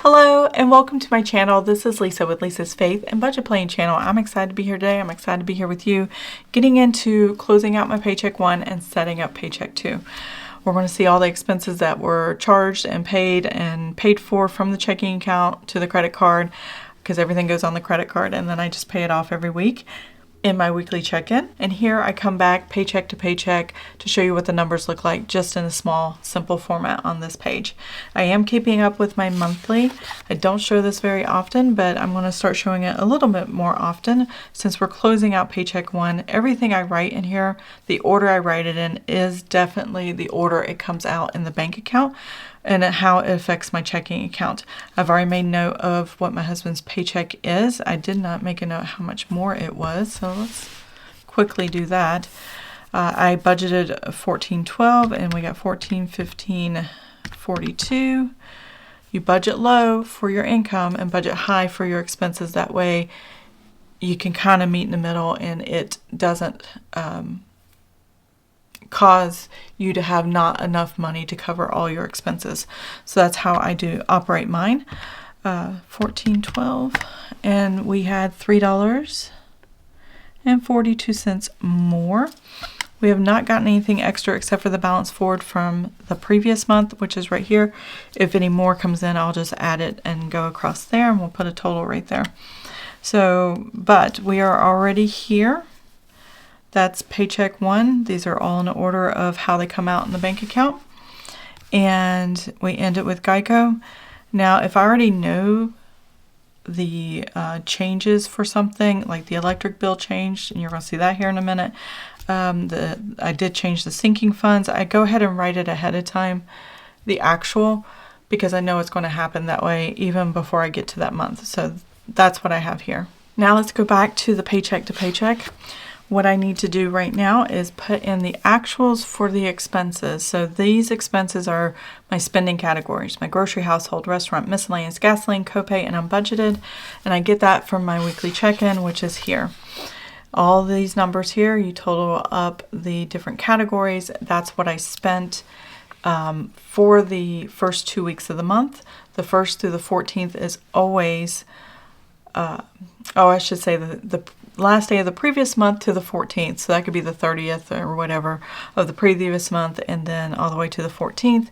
Hello and welcome to my channel. This is Lisa with Lisa's Faith and Budget Planning channel. I'm excited to be here today. I'm excited to be here with you, getting into closing out my Paycheck 1 and setting up Paycheck 2. We're going to see all the expenses that were charged and paid for from the checking account to the credit card, because everything goes on the credit card and then I just pay it off every week in my weekly check-in. And here I come back paycheck to paycheck to show you what the numbers look like just in a small, simple format on this page. I am keeping up with my monthly. I don't show this very often, but I'm going to start showing it a little bit more often since we're closing out Paycheck 1. Everything I write in here, the order I write it in is definitely the order it comes out in the bank account and how it affects my checking account. I've already made note of what my husband's paycheck is. I did not make a note how much more it was, so let's quickly do that. I budgeted $14.12 and we got $14.15.42. You budget low for your income and budget high for your expenses. That way you can kind of meet in the middle and it doesn't cause you to have not enough money to cover all your expenses. So that's how I do operate mine. $14.12, and we had $3.42 more. We have not gotten anything extra except for the balance forward from the previous month, which is right here. If any more comes in, I'll just add it and go across there, and we'll put a total right there. So, but we are already here. That's Paycheck 1. These are all in order of how they come out in the bank account. And we end it with Geico. Now, if I already know the changes for something, like the electric bill changed, and you're going to see that here in a minute. I did change the sinking funds. I go ahead and write it ahead of time, the actual, because I know it's going to happen that way even before I get to that month. So that's what I have here. Now let's go back to the paycheck to paycheck. What I need to do right now is put in the actuals for the expenses. So these expenses are my spending categories: my grocery, household, restaurant, miscellaneous, gasoline, copay, and unbudgeted. And I get that from my weekly check-in, which is here. All these numbers here, you total up the different categories. That's what I spent for the first 2 weeks of the month. The 1st through the 14th is always, I should say the last day of the previous month to the 14th. So that could be the 30th or whatever of the previous month, and then all the way to the 14th.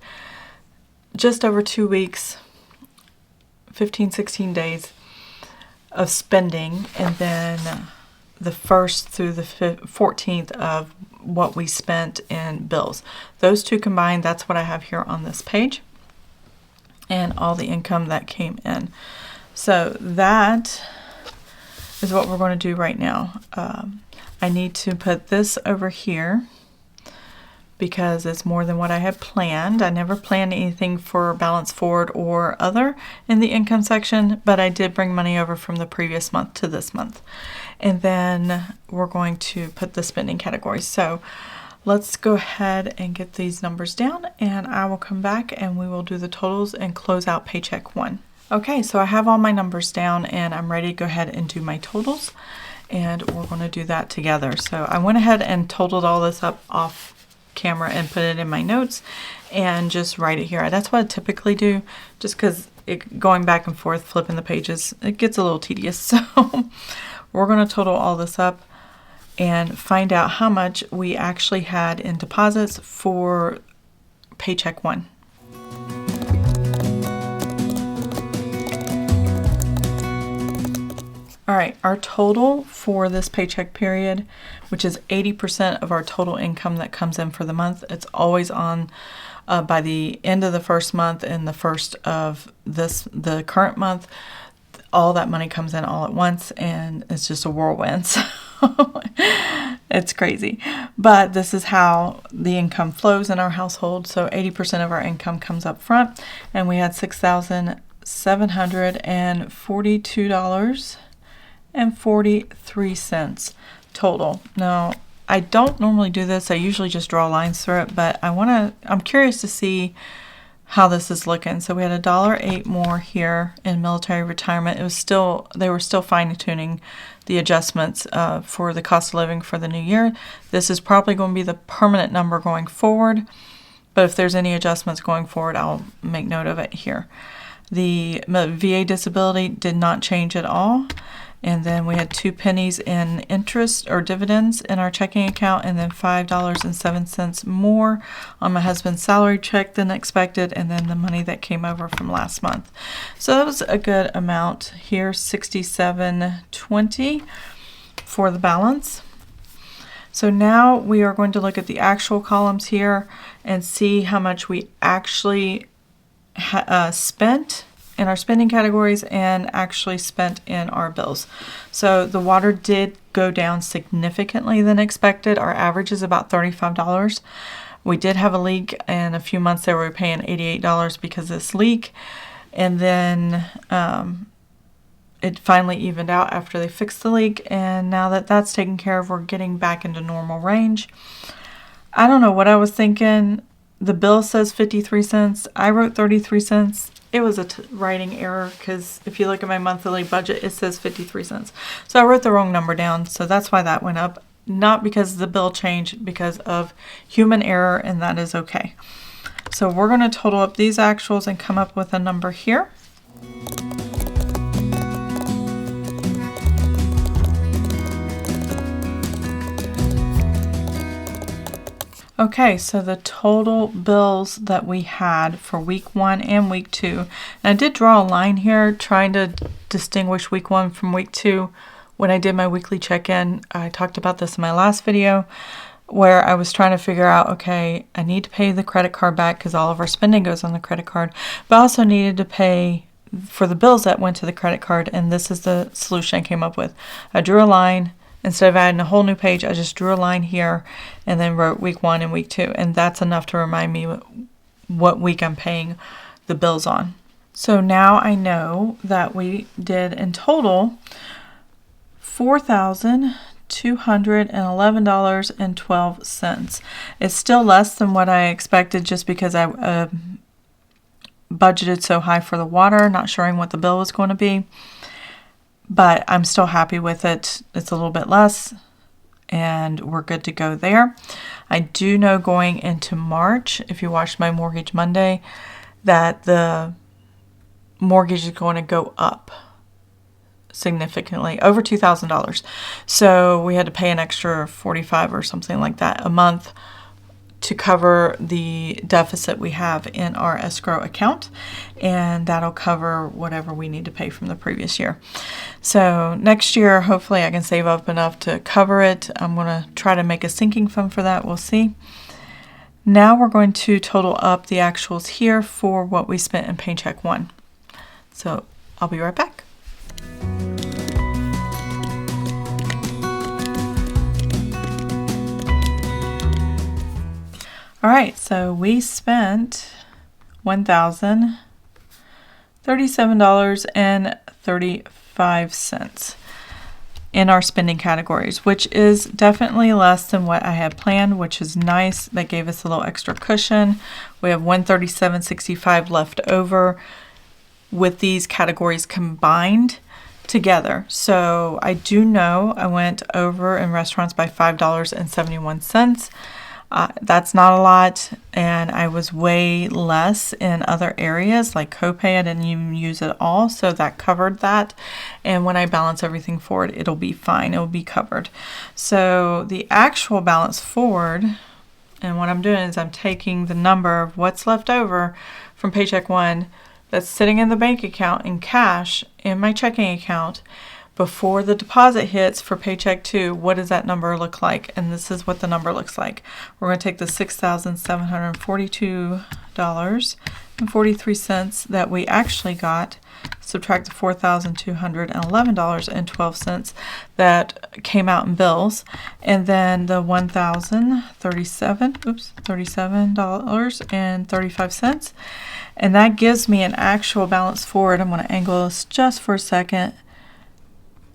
Just over 2 weeks, 15, 16 days of spending, and then the 1st through the 14th of what we spent in bills. Those two combined, that's what I have here on this page, and all the income that came in. So that is what we're going to do right now. I need to put this over here because it's more than what I had planned. I never planned anything for balance forward or other in the income section, but I did bring money over from the previous month to this month. And then we're going to put the spending categories. So let's go ahead and get these numbers down, and I will come back and we will do the totals and close out Paycheck 1. Okay, so I have all my numbers down and I'm ready to go ahead and do my totals, and we're going to do that together. So I went ahead and totaled all this up off camera and put it in my notes and just write it here. That's what I typically do, just because going back and forth flipping the pages, it gets a little tedious. So we're going to total all this up and find out how much we actually had in deposits for Paycheck 1. All right, our total for this paycheck period, which is 80% of our total income that comes in for the month. It's always on by the end of the first month and the first of the current month. All that money comes in all at once, and it's just a whirlwind. So it's crazy. But this is how the income flows in our household. So 80% of our income comes up front, and we had $6,742.43 total. Now, I don't normally do this. I usually just draw lines through it, but I'm curious to see how this is looking. So we had $1.08 more here in military retirement. They were still fine-tuning the adjustments for the cost of living for the new year. This is probably going to be the permanent number going forward, but if there's any adjustments going forward, I'll make note of it here. The VA disability did not change at all. And then we had 2 pennies in interest or dividends in our checking account, and then $5.07 more on my husband's salary check than expected, and then the money that came over from last month. So that was a good amount here, $67.20 for the balance. So now we are going to look at the actual columns here and see how much we actually spent in our spending categories and actually spent in our bills. So the water did go down significantly than expected. Our average is about $35. We did have a leak, and a few months there we were paying $88 because of this leak. And then it finally evened out after they fixed the leak, and now that that's taken care of, we're getting back into normal range. I don't know what I was thinking. The bill says 53 cents. I wrote 33 cents. It was a writing error, because if you look at my monthly budget, it says 53 cents. So I wrote the wrong number down, so that's why that went up. Not because the bill changed, because of human error, and that is okay. So we're going to total up these actuals and come up with a number here. Okay, so the total bills that we had for week 1 and week 2, and I did draw a line here trying to distinguish week 1 from week 2. When I did my weekly check-in, I talked about this in my last video, where I was trying to figure out, okay, I need to pay the credit card back because all of our spending goes on the credit card, but I also needed to pay for the bills that went to the credit card, and this is the solution I came up with. I drew a line. Instead of adding a whole new page, I just drew a line here and then wrote week 1 and week 2. And that's enough to remind me what week I'm paying the bills on. So now I know that we did in total $4,211.12. It's still less than what I expected, just because I budgeted so high for the water, not sure what the bill was going to be. But I'm still happy with it. It's a little bit less, and we're good to go there. I do know going into March, if you watched my Mortgage Monday, that the mortgage is going to go up significantly, over $2,000. So we had to pay an extra $45 or something like that a month to cover the deficit we have in our escrow account, and that'll cover whatever we need to pay from the previous year. So next year, hopefully I can save up enough to cover it. I'm going to try to make a sinking fund for that. We'll see. Now we're going to total up the actuals here for what we spent in Paycheck 1. So I'll be right back. All right, so we spent $1,037.35 in our spending categories, which is definitely less than what I had planned, which is nice. That gave us a little extra cushion. We have $137.65 left over with these categories combined together. So I do know I went over in restaurants by $5.71. That's not a lot, and I was way less in other areas like copay. I didn't even use it all, so that covered that. And when I balance everything forward, it'll be fine. It'll be covered. So the actual balance forward, and what I'm doing is I'm taking the number of what's left over from Paycheck 1 that's sitting in the bank account in cash in my checking account. Before the deposit hits for Paycheck 2, what does that number look like? And this is what the number looks like. We're going to take the $6,742.43 that we actually got, subtract the $4,211.12 that came out in bills, and then the $37.35, and that gives me an actual balance forward. I'm going to angle this just for a second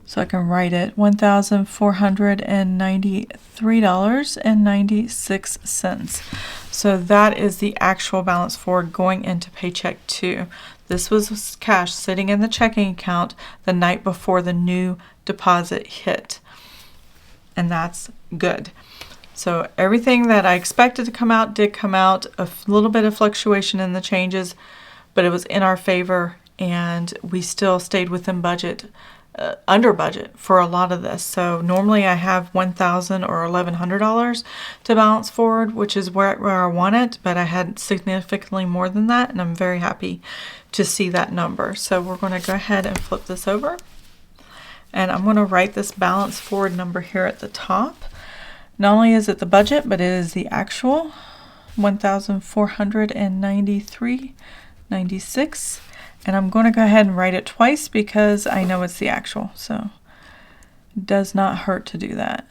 so I can write it. $1,493.96. So that is the actual balance forward going into Paycheck 2. This was cash sitting in the checking account the night before the new deposit hit. And that's good. So everything that I expected to come out did come out. A little bit of fluctuation in the changes, but it was in our favor and we still stayed within budget, under budget for a lot of this. So normally I have $1,000 or $1,100 to balance forward, which is where I want it, but I had significantly more than that, and I'm very happy to see that number. So we're going to go ahead and flip this over, and I'm going to write this balance forward number here at the top. Not only is it the budget, but it is the actual $1,493.96. And I'm going to go ahead and write it twice because I know it's the actual, so it does not hurt to do that.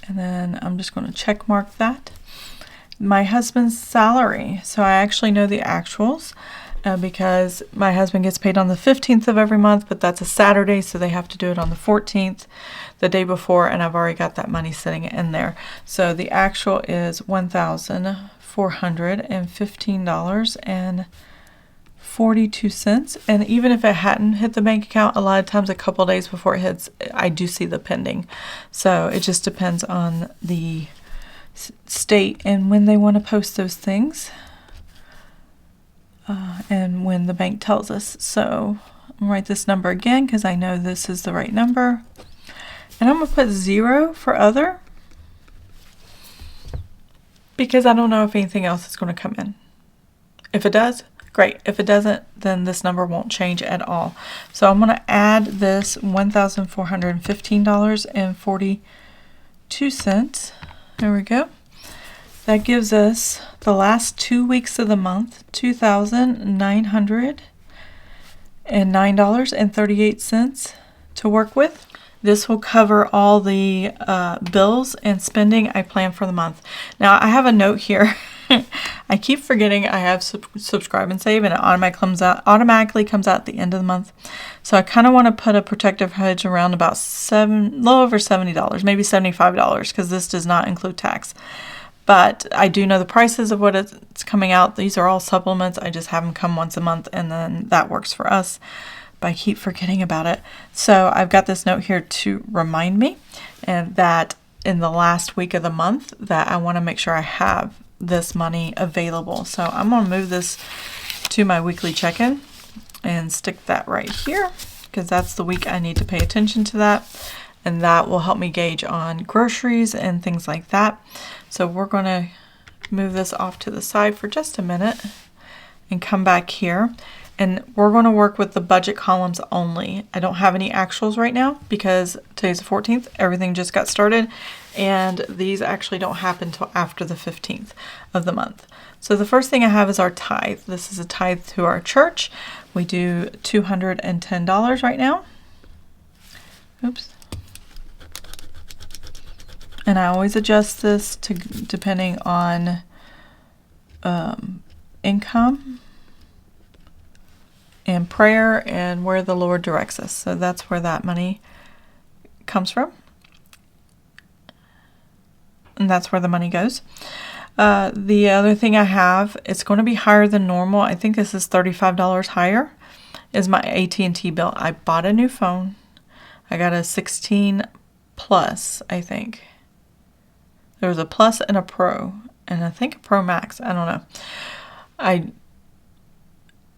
And then I'm just going to check mark that. My husband's salary. So I actually know the actuals because my husband gets paid on the 15th of every month, but that's a Saturday, so they have to do it on the 14th, the day before, and I've already got that money sitting in there. So the actual is $1,415.42. And even if it hadn't hit the bank account, a lot of times a couple of days before it hits, I do see the pending. So it just depends on the state and when they want to post those things, and when the bank tells us. So I'm going to write this number again because I know this is the right number. And I'm going to put 0 for other, because I don't know if anything else is going to come in. If it does, great. If it doesn't, then this number won't change at all. So I'm going to add this $1,415.42. There we go. That gives us the last 2 weeks of the month, $2,909.38 to work with. This will cover all the bills and spending I plan for the month. Now I have a note here. I keep forgetting I have subscribe and save, and it automatically comes out at the end of the month. So I kind of want to put a protective hedge around about little over $70, maybe $75, because this does not include tax. But I do know the prices of what it's coming out. These are all supplements. I just have them come once a month, and then that works for us. But I keep forgetting about it. So I've got this note here to remind me, and that in the last week of the month that I want to make sure I have this money available. So I'm going to move this to my weekly check-in and stick that right here, because that's the week I need to pay attention to that. And that will help me gauge on groceries and things like that. So we're going to move this off to the side for just a minute and come back here. And we're going to work with the budget columns only. I don't have any actuals right now because today's the 14th. Everything just got started. And these actually don't happen until after the 15th of the month. So the first thing I have is our tithe. This is a tithe to our church. We do $210 right now. Oops. And I always adjust this to depending on income and prayer and where the Lord directs us. So that's where that money comes from. And that's where the money goes. The other thing I have, it's going to be higher than normal. I think this is $35 higher, is my AT&T bill. I bought a new phone. I got a 16 Plus, I think. There was a Plus and a Pro, and I think a Pro Max. I don't know. I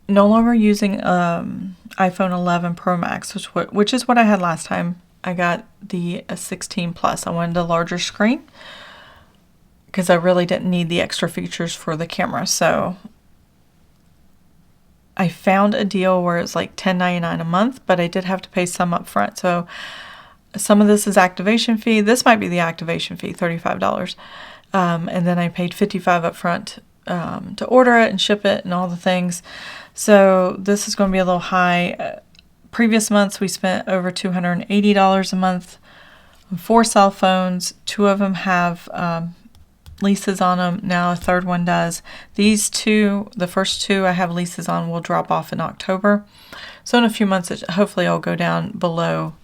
no longer using iPhone 11 Pro Max, which is what I had last time. I got the 16 Plus. I wanted a larger screen because I really didn't need the extra features for the camera. So I found a deal where it's like $10.99 a month, but I did have to pay some up front. So some of this is activation fee. This might be the activation fee, $35. And then I paid $55 up front to order it and ship it and all the things. So this is going to be a little high. Previous months we spent over $280 a month on 4 cell phones. 2 of them have leases on them. Now a third one does. These 2, the first 2 I have leases on, will drop off in October. So in a few months, hopefully it'll go down below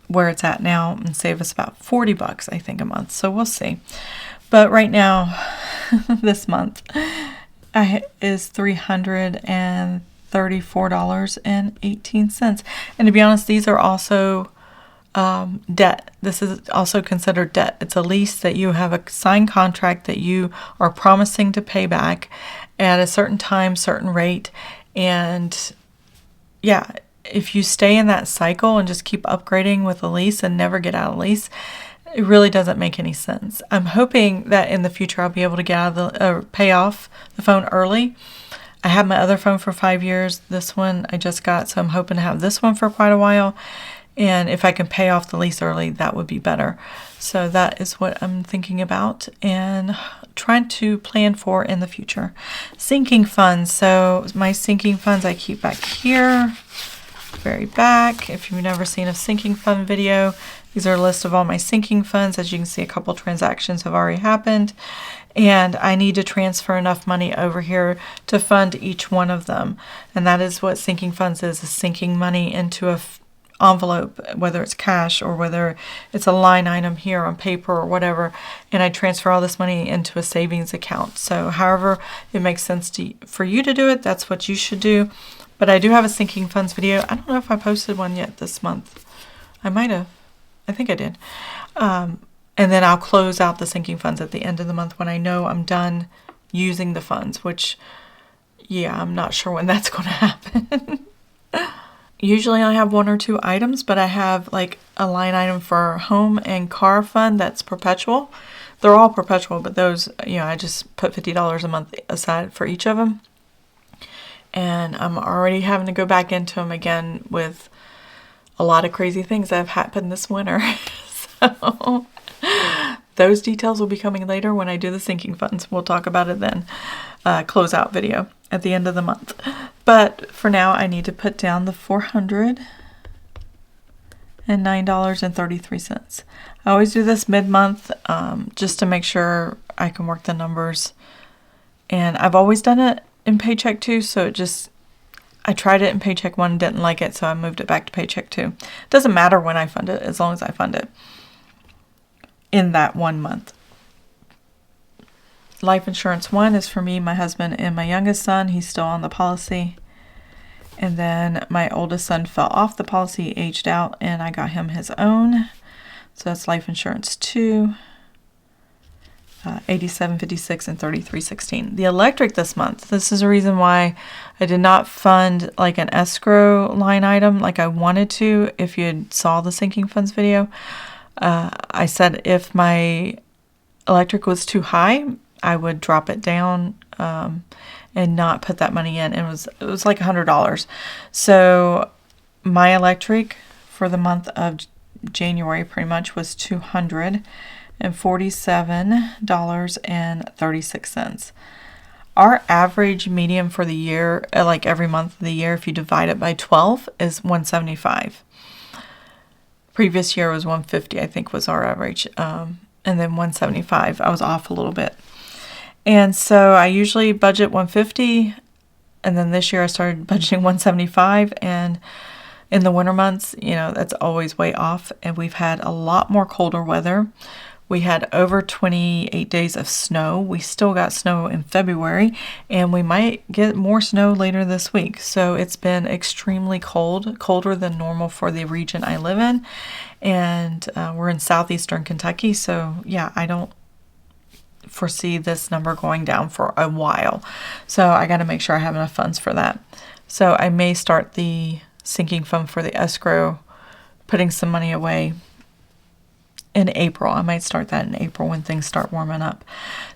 where it's at now and save us about $40, I think, a month. So we'll see. But right now, this month is $334.18. And to be honest, these are also debt. This is also considered debt. It's a lease that you have a signed contract that you are promising to pay back, at a certain time, certain rate. And yeah, if you stay in that cycle and just keep upgrading with a lease and never get out of lease, it really doesn't make any sense. I'm hoping that in the future I'll be able to get out of pay off the phone early. I have my other phone for 5 years. This one I just got, so I'm hoping to have this one for quite a while. And if I can pay off the lease early, that would be better. So that is what I'm thinking about and trying to plan for in the future. Sinking funds. So my sinking funds I keep back here, very back. If you've never seen a sinking fund video, these are a list of all my sinking funds. As you can see, a couple transactions have already happened. And I need to transfer enough money over here to fund each one of them. And that is what sinking funds is sinking money into a envelope, whether it's cash or whether it's a line item here on paper or whatever, and I transfer all this money into a savings account. So however it makes sense for you to do it, that's what you should do. But I do have a sinking funds video. I don't know if I posted one yet this month. I might have. I think I did. And then I'll close out the sinking funds at the end of the month when I know I'm done using the funds, which, yeah, I'm not sure when that's going to happen. Usually I have 1 or 2 items, but I have like a line item for home and car fund that's perpetual. They're all perpetual, but those, I just put $50 a month aside for each of them. And I'm already having to go back into them again with a lot of crazy things that have happened this winter. So those details will be coming later when I do the sinking funds. We'll talk about it then. Closeout video at the end of the month. But for now, I need to put down the $409.33. I always do this mid-month just to make sure I can work the numbers. And I've always done it in Paycheck too, so I tried it in Paycheck 1, didn't like it, so I moved it back to Paycheck 2. It doesn't matter when I fund it, as long as I fund it in that 1 month. Life insurance 1 is for me, my husband, and my youngest son. He's still on the policy. And then my oldest son fell off the policy, aged out, and I got him his own. So that's life insurance 2, 87.56 and 33.16. The electric this month, this is a reason why I did not fund like an escrow line item like I wanted to. If you saw the sinking funds video, I said if my electric was too high, I would drop it down and not put that money in. It was like $100. So my electric for the month of January pretty much was $247.36. Our average median for the year, like every month of the year, if you divide it by 12, is $175. Previous year was $150, I think was our average. And then $175. I was off a little bit. And so I usually budget $150, and then this year I started budgeting $175, and in the winter months, that's always way off, and we've had a lot more colder weather. We had over 28 days of snow. We still got snow in February, and we might get more snow later this week. So it's been extremely cold, colder than normal for the region I live in, and we're in southeastern Kentucky, so yeah, I don't foresee this number going down for a while. So I got to make sure I have enough funds for that. So I may start the sinking fund for the escrow, putting some money away in April. I might start that in April when things start warming up.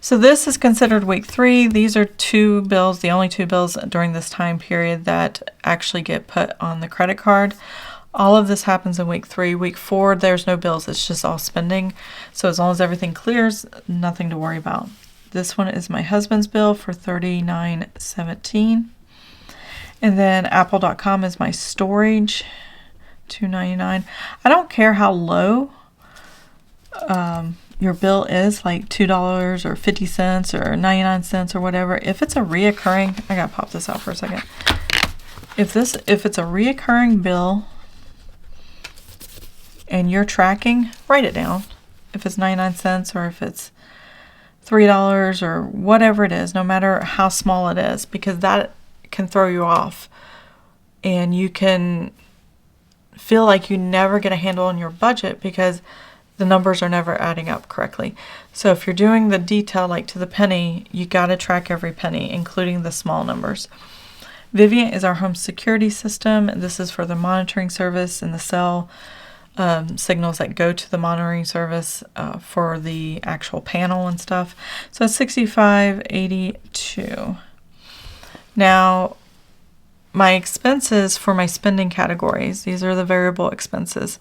So this is considered week 3. These are 2 bills, the only 2 bills during this time period that actually get put on the credit card. All of this happens in week 3. Week 4, there's no bills. It's just all spending. So as long as everything clears, nothing to worry about. This one is my husband's bill for $39.17. And then Apple.com is my storage, $2.99. I don't care how low your bill is, like $2 or 50 cents or 99 cents or whatever. If it's a reoccurring, I gotta pop this out for a second. If it's a reoccurring bill and you're tracking, write it down. If it's 99 cents or if it's $3 or whatever it is, no matter how small it is, because that can throw you off and you can feel like you never get a handle on your budget because the numbers are never adding up correctly. So if you're doing the detail like to the penny, you got to track every penny, including the small numbers. Vivint is our home security system. This is for the monitoring service and the cell signals that go to the monitoring service for the actual panel and stuff. So it's $65.82. Now, my expenses for my spending categories, these are the variable expenses.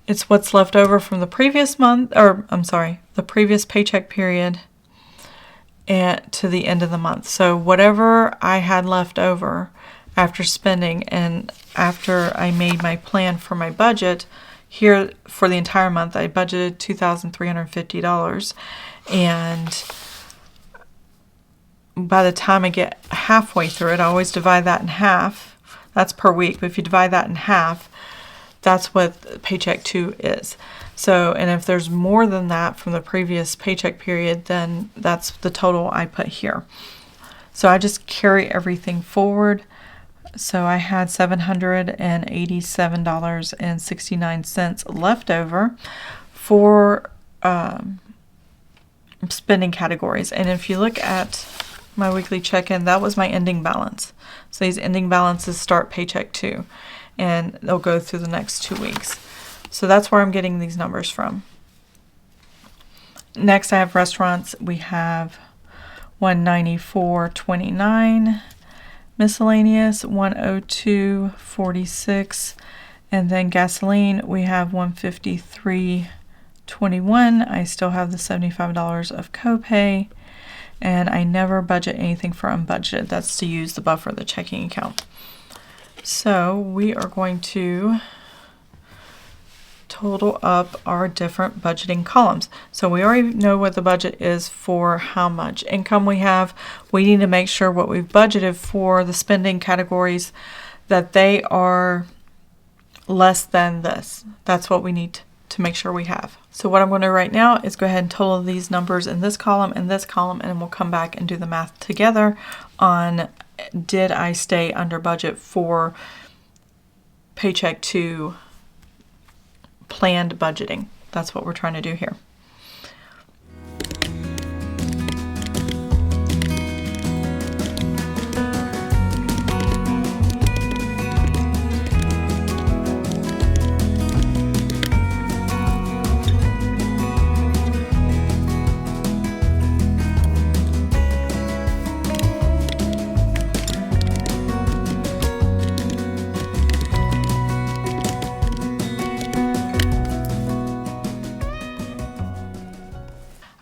It's what's left over from the previous month, or I'm sorry, the previous paycheck period and to the end of the month. So whatever I had left over after spending and after I made my plan for my budget, here for the entire month I budgeted $2,350, and by the time I get halfway through it, I always divide that in half. That's per week, but if you divide that in half, that's what paycheck 2 is. So, and if there's more than that from the previous paycheck period, then that's the total I put here. So I just carry everything forward. So I had $787.69 left over for spending categories. And if you look at my weekly check-in, that was my ending balance. So these ending balances start paycheck 2, and they'll go through the next 2 weeks. So that's where I'm getting these numbers from. Next, I have restaurants. We have $194.29, miscellaneous $102.46, and then gasoline we have $153.21. I still have the $75 of copay, and I never budget anything for unbudgeted. That's to use the buffer, the checking account. So we are going to total up our different budgeting columns. So we already know what the budget is for how much income we have. We need to make sure what we've budgeted for the spending categories, that they are less than this. That's what we need to make sure we have. So what I'm going to do right now is go ahead and total these numbers in this column and this column, and we'll come back and do the math together on did I stay under budget for paycheck 2 planned budgeting. That's what we're trying to do here.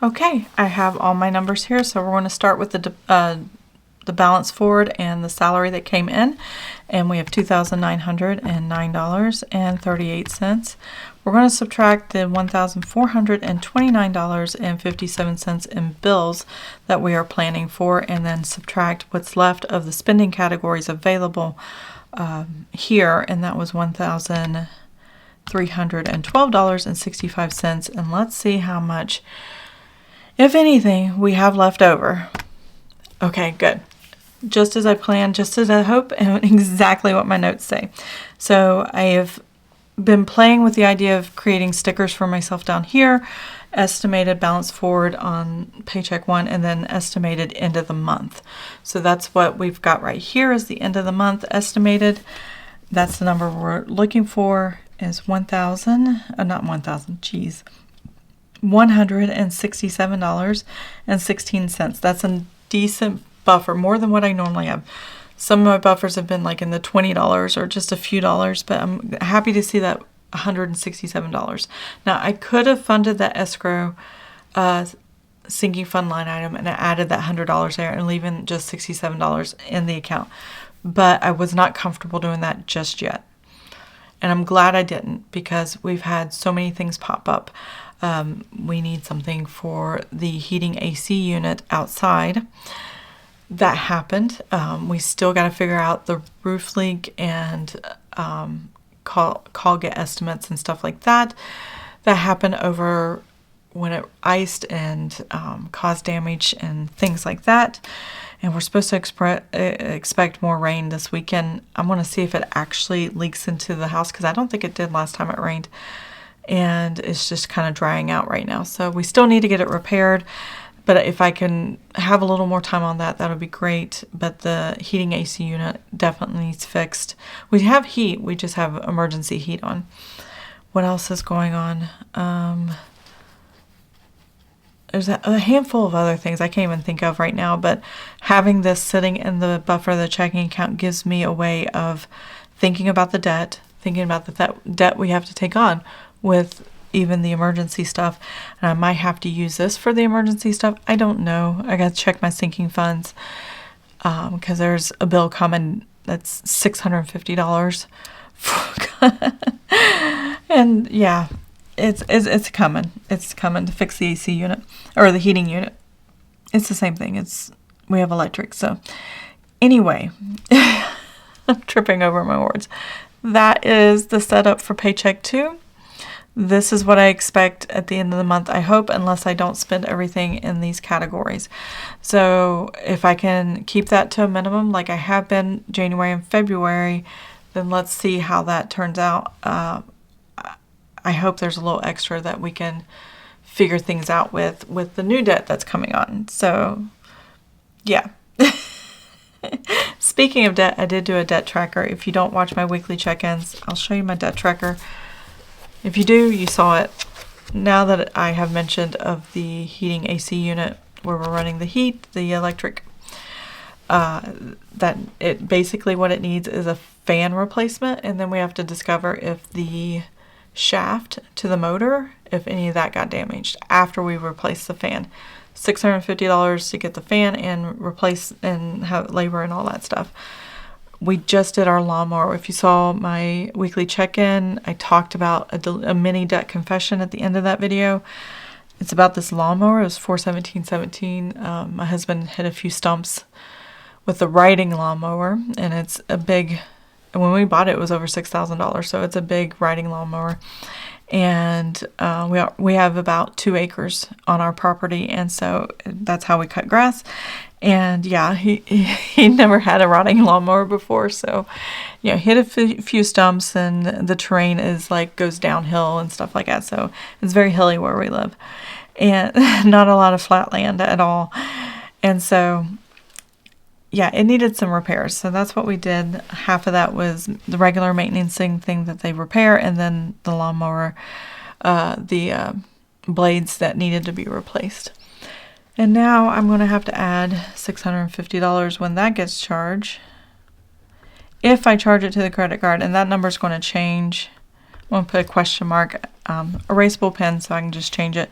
Okay, I have all my numbers here, so we're going to start with the balance forward and the salary that came in, and we have $2,909.38. We're going to subtract the $1,429.57 in bills that we are planning for, and then subtract what's left of the spending categories available here, and that was $1,312.65, and let's see how much, if anything, we have left over. Okay, good. Just as I planned, just as I hope, and exactly what my notes say. So I have been playing with the idea of creating stickers for myself down here, estimated balance forward on paycheck 1, and then estimated end of the month. So that's what we've got right here is the end of the month estimated. That's the number we're looking for is $167.16. That's a decent buffer, more than what I normally have. Some of my buffers have been like in the $20 or just a few dollars, but I'm happy to see that $167. Now, I could have funded that escrow sinking fund line item and I added that $100 there and leaving just $67 in the account, but I was not comfortable doing that just yet. And I'm glad I didn't, because we've had so many things pop up. We need something for the heating AC unit outside. That happened. We still got to figure out the roof leak and call get estimates and stuff like that. That happened over when it iced and caused damage and things like that. And we're supposed to expect more rain this weekend. I'm going to see if it actually leaks into the house, because I don't think it did last time it rained. and it's just kind of drying out right now. So we still need to get it repaired, but if I can have a little more time on that, that would be great. But the heating AC unit definitely needs fixed. We have heat, we just have emergency heat on. What else is going on? There's a handful of other things I can't even think of right now, but having this sitting in the buffer of the checking account gives me a way of thinking about the debt, thinking about the debt we have to take on with even the emergency stuff. And I might have to use this for the emergency stuff. I don't know. I got to check my sinking funds because there's a bill coming that's $650. And yeah, it's coming. It's coming to fix the AC unit or the heating unit. It's the same thing. We have electric. So anyway, I'm tripping over my words. That is the setup for Paycheck 2. This is what I expect at the end of the month, I hope, unless I don't spend everything in these categories. So if I can keep that to a minimum like I have been January and February, then let's see how that turns out. I hope there's a little extra that we can figure things out with the new debt that's coming on. So yeah. Speaking of debt, I did do a debt tracker. If you don't watch my weekly check-ins, I'll show you my debt tracker. If you do, you saw it. Now that I have mentioned of the heating AC unit where we're running the heat, the electric, that it basically what it needs is a fan replacement, and then we have to discover if the shaft to the motor, if any of that got damaged after we replace the fan. $650 to get the fan and replace and have labor and all that stuff. We just did our lawnmower. If you saw my weekly check-in, I talked about a mini debt confession at the end of that video. It's about this lawnmower. It was $417.17. My husband hit a few stumps with the riding lawnmower, and it's a big, when we bought it, it was over $6,000, so it's a big riding lawnmower. And we have about 2 acres on our property, and so that's how we cut grass. And yeah, he never had a riding lawnmower before, so yeah, hit a few stumps, and the terrain is like goes downhill and stuff like that. So it's very hilly where we live, and not a lot of flat land at all. And so yeah, it needed some repairs. So that's what we did. Half of that was the regular maintenance thing that they repair, and then the lawnmower, the blades that needed to be replaced. And now I'm going to have to add $650 when that gets charged. If I charge it to the credit card, and that number is going to change. I'm going to put a question mark, erasable pen, so I can just change it.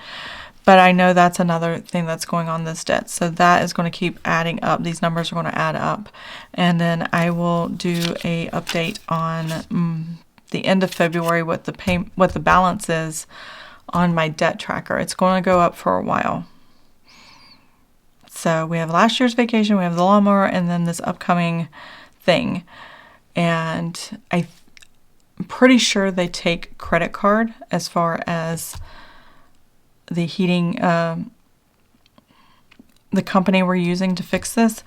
But I know that's another thing that's going on this debt. So that is going to keep adding up. These numbers are going to add up. And then I will do a update on the end of February what the balance is on my debt tracker. It's going to go up for a while. So we have last year's vacation, we have the lawnmower, and then this upcoming thing. And I'm pretty sure they take credit card as far as the heating, the company we're using to fix this.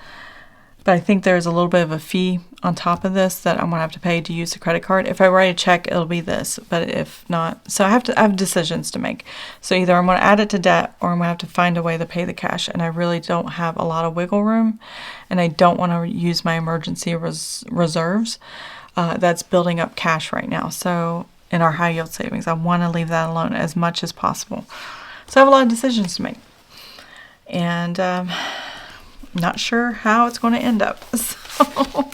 But I think there's a little bit of a fee on top of this that I'm going to have to pay to use the credit card. If I write a check, it'll be this. But if not, so I have decisions to make. So either I'm going to add it to debt, or I'm going to have to find a way to pay the cash. And I really don't have a lot of wiggle room. And I don't want to use my emergency reserves. That's building up cash right now. So in our high yield savings, I want to leave that alone as much as possible. So I have a lot of decisions to make. And not sure how it's going to end up. So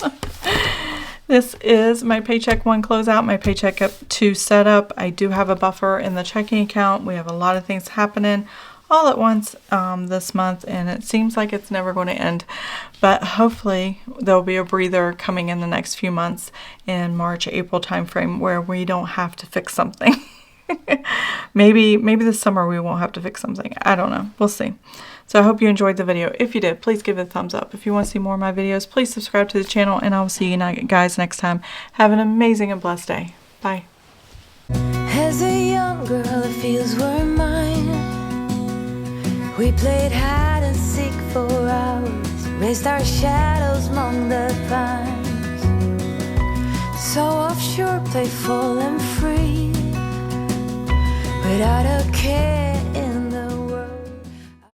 this is my Paycheck 1 closeout, my Paycheck 2 setup. I do have a buffer in the checking account. We have a lot of things happening all at once this month, and it seems like it's never going to end. But hopefully there'll be a breather coming in the next few months in March, April timeframe where we don't have to fix something. Maybe this summer we won't have to fix something. I don't know. We'll see. So I hope you enjoyed the video. If you did, please give it a thumbs up. If you want to see more of my videos, please subscribe to the channel, and I will see you guys next time. Have an amazing and blessed day. Bye. As a young girl, it feels we're mine. We played hide and seek for hours, raised our shadows among the pines. So offshore, playful and free. without a care.